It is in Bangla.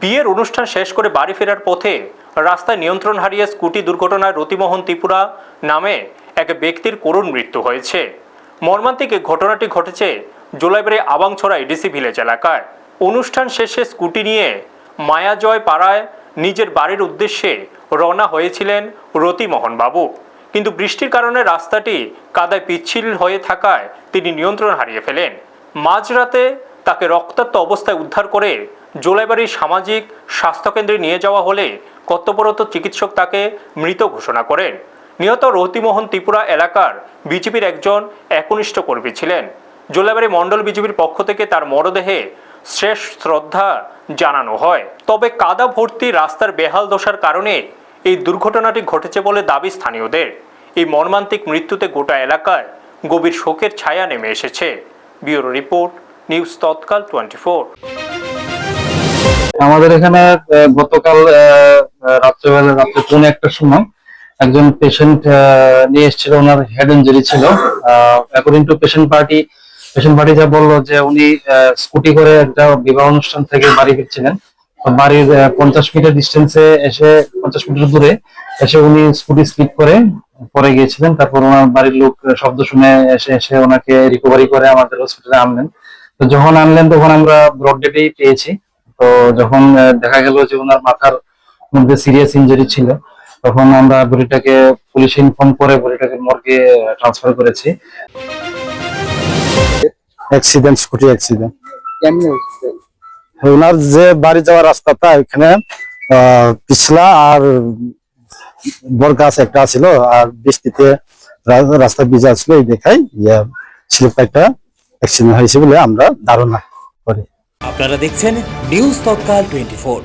বিয়ের অনুষ্ঠান শেষ করে বাড়ি ফেরার পথে রাস্তায় নিয়ন্ত্রণ হারিয়ে স্কুটি দুর্ঘটনায় রতিমোহন ত্রিপুরা নামে এক ব্যক্তির করুণ মৃত্যু হয়েছে। মর্মান্তিক এই ঘটনাটি ঘটেছে জোলাইবাড়ি আবাংছড়া এডিসি ভিলেজ এলাকায়। অনুষ্ঠান শেষে স্কুটি নিয়ে মায়াজয় পাড়ায় নিজের বাড়ির উদ্দেশ্যে রওনা হয়েছিলেন রতিমোহন বাবু, কিন্তু বৃষ্টির কারণে রাস্তাটি কাদায় পিচ্ছিল হয়ে থাকায় তিনি নিয়ন্ত্রণ হারিয়ে ফেলেন। মাঝরাতে তাকে রক্তাক্ত অবস্থায় উদ্ধার করে জোলাইবাড়ির সামাজিক স্বাস্থ্যকেন্দ্রে নিয়ে যাওয়া হলে কর্তব্যরত চিকিৎসক তাকে মৃত ঘোষণা করেন। নিহত রতিমোহন ত্রিপুরা এলাকার বিজেপির একজন একনিষ্ঠ কর্মী ছিলেন। জোলাইবাড়ি মণ্ডল বিজেপির পক্ষ থেকে তার মরদেহে শেষ শ্রদ্ধা জানানো হয়। তবে কাদা ভর্তি রাস্তার বেহাল দশার কারণে এই দুর্ঘটনাটি ঘটেছে বলে দাবি স্থানীয়দের। এই মর্মান্তিক মৃত্যুতে গোটা এলাকায় গভীর শোকের ছায়া নেমে এসেছে। ব্যুরো রিপোর্ট, নিউজ তৎকাল 24। আমাদের এখানে গতকাল রাত্রে 1:45 সময় একজন পেশেন্ট নিয়ে এসেছিল। ওনার হেড ইনজুরি ছিল। অ্যাকর্ডিং টু পেশেন্ট পার্টি যা বললো যে উনি স্কুটি করে একটা বিবাহ অনুষ্ঠান থেকে বাড়ি ফিরছিলেন। বাড়ির 50 মিটার ডিস্টেন্সে এসে 50 মিটার দূরে এসে উনি স্কুটি স্লিপ করে পরে গিয়েছিলেন। তারপর ওনার বাড়ির লোক শব্দ শুনে এসে ওনাকে রিকভারি করে আমাদের হসপিটালে আনলেন। তো যখন আনলেন তখন আমরা ব্রড ডেটেই পেয়েছি। তো যখন দেখা গেল যে ওনার মাথার মধ্যে সিরিয়াস ইনজুরি ছিল, তখন আমরা বডিটাকে পুলিশে ইনফর্ম করে বডিটাকে মর্গে ট্রান্সফার করেছি। Accident, scooty accident. ওনার যে বাড়ি যাওয়ার রাস্তাটা এখানে পিছলা আর বড় গাছ একটা ছিল, আর বৃষ্টিতে রাস্তা ভিজা ছিল, এই দেখাই স্লিপ একটা অ্যাক্সিডেন্ট হয়েছে বলে আমরা ধারণা করি। আপনারা দেখছেন নিউজ তৎকাল 24।